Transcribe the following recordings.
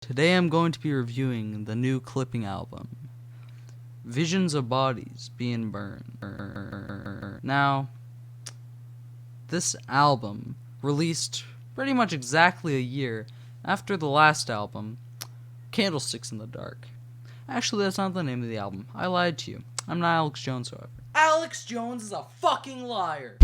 Today I'm going to be reviewing the new clipping album, Visions of Bodies Being Burned. Now, this album released pretty much exactly a year after the last album, Candlesticks in the Dark. Actually, that's not the name of the album. I lied to you. I'm not Alex Jones, however. Alex Jones is a fucking liar!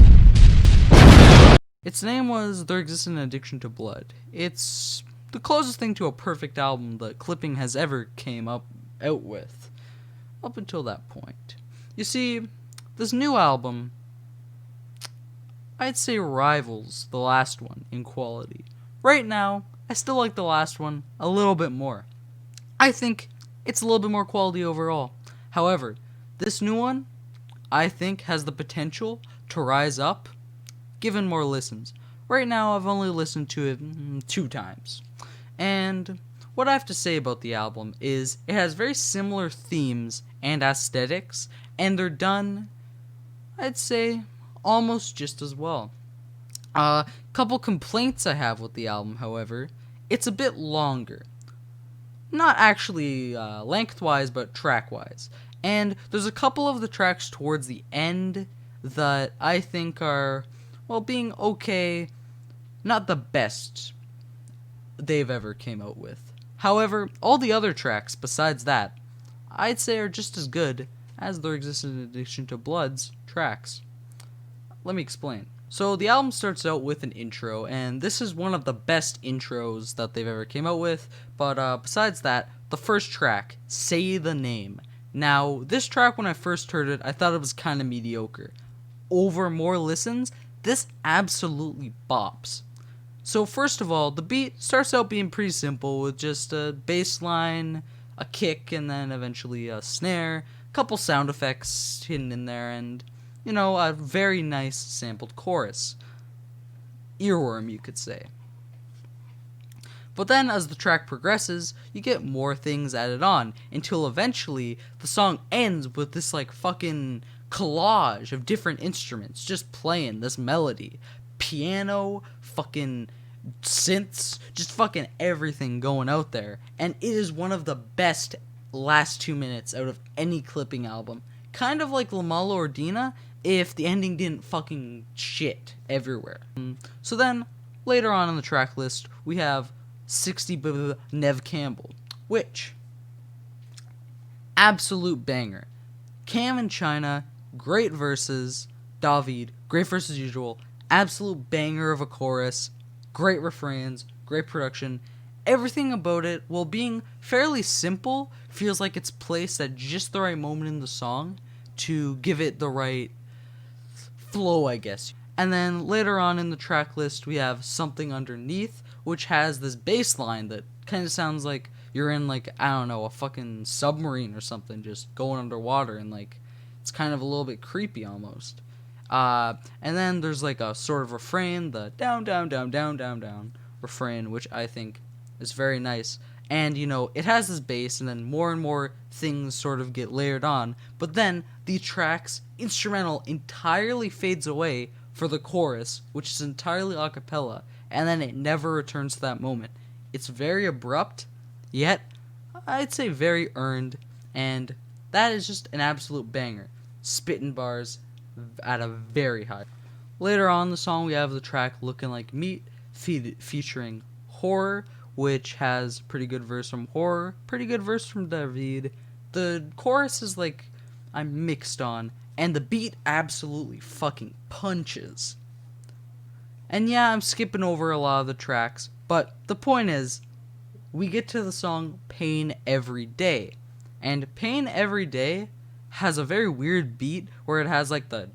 Its name was There Exists an Addiction to Blood. It's the closest thing to a perfect album that clipping has ever came out with, up until that point. You see, this new album, I'd say rivals the last one in quality. Right now, I still like the last one a little bit more. I think it's a little bit more quality overall. However, this new one, I think, has the potential to rise up given more listens. Right now, I've only listened to it 2 times. And what I have to say about the album is it has very similar themes and aesthetics, and they're done, I'd say, almost just as well. Couple complaints I have with the album, however, it's a bit longer. Not actually lengthwise, but track-wise. And there's a couple of the tracks towards the end that I think are, well, being okay, not the best they've ever came out with. However, all the other tracks besides that, I'd say are just as good as There Exists an Addiction to Blood's tracks. Let me explain. So the album starts out with an intro, and this is one of the best intros that they've ever came out with, but besides that, the first track, Say the Name. Now, this track, when I first heard it, I thought it was kind of mediocre. Over more listens, this absolutely bops. So first of all, the beat starts out being pretty simple with just a bass line, a kick, and then eventually a snare, a couple sound effects hidden in there, and, you know, a very nice sampled chorus. Earworm, you could say. But then as the track progresses, you get more things added on, until eventually the song ends with this like fucking collage of different instruments just playing this melody. Piano, fucking synths, just fucking everything going out there. And it is one of the best last 2 minutes out of any clipping album. Kind of like La Mala Ordina if the ending didn't fucking shit everywhere. So then, later on in the track list, we have 60 Nev Campbell, which, absolute banger. Cam and China, great verses. David, great verse as usual. Absolute banger of a chorus. Great refrains, great production. Everything about it, while being fairly simple, feels like it's placed at just the right moment in the song to give it the right flow, I guess. And then later on in the track list, we have Something Underneath, which has this bass line that kind of sounds like you're in, like, I don't know, a fucking submarine or something, just going underwater, and, like, it's kind of a little bit creepy almost. And then there's, like, a sort of refrain, the down, down, down, down, down, down refrain, which I think is very nice. And, you know, it has this bass, and then more and more things sort of get layered on, but then the track's instrumental entirely fades away for the chorus, which is entirely a cappella, and then it never returns to that moment. It's very abrupt, yet I'd say very earned, and that is just an absolute banger. Spitting bars at a very high. Later on in the song, we have the track Looking Like Meat, featuring Horror, which has pretty good verse from Horror, pretty good verse from David. The chorus is like I'm mixed on, and the beat absolutely fucking punches. And yeah, I'm skipping over a lot of the tracks, but the point is, we get to the song Pain Every Day. And Pain Every Day has a very weird beat where it has like the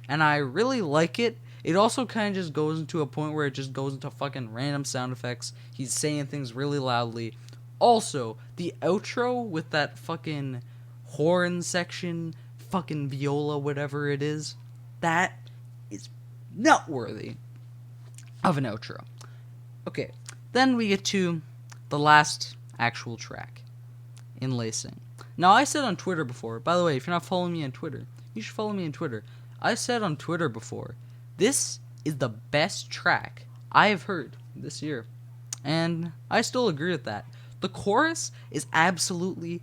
and I really like it. It also kind of just goes into a point where it just goes into fucking random sound effects. He's saying things really loudly. Also, the outro with that fucking horn section, fucking viola, whatever it is, that is noteworthy of an outro. Okay, then we get to the last actual track, Enlacing. Now, I said on Twitter before, by the way, if you're not following me on Twitter, you should follow me on Twitter. I said on Twitter before, this is the best track I have heard this year. And I still agree with that. The chorus is absolutely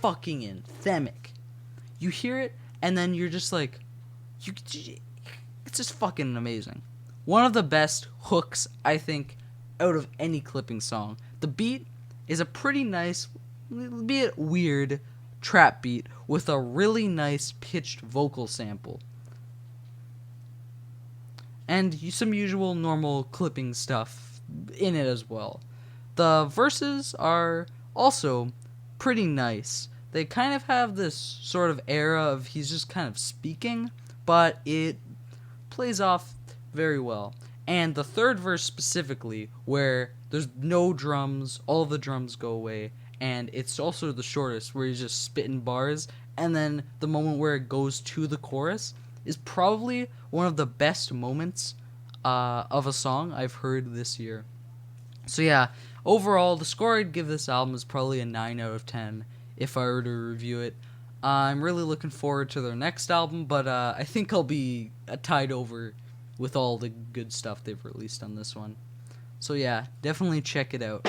fucking anthemic. You hear it, and then you're just like, it's just fucking amazing. One of the best hooks, I think, out of any clipping song. The beat is a pretty nice, be it weird, trap beat with a really nice pitched vocal sample. And some usual normal clipping stuff in it as well. The verses are also pretty nice. They kind of have this sort of era of he's just kind of speaking, but it plays off very well. And the third verse specifically, where there's no drums, all the drums go away, and it's also the shortest, where he's just spitting bars, and then the moment where it goes to the chorus is probably one of the best moments of a song I've heard this year. So yeah, overall, the score I'd give this album is probably a 9 out of 10 if I were to review it. I'm really looking forward to their next album, but I think I'll be tied over with all the good stuff they've released on this one. So yeah, definitely check it out.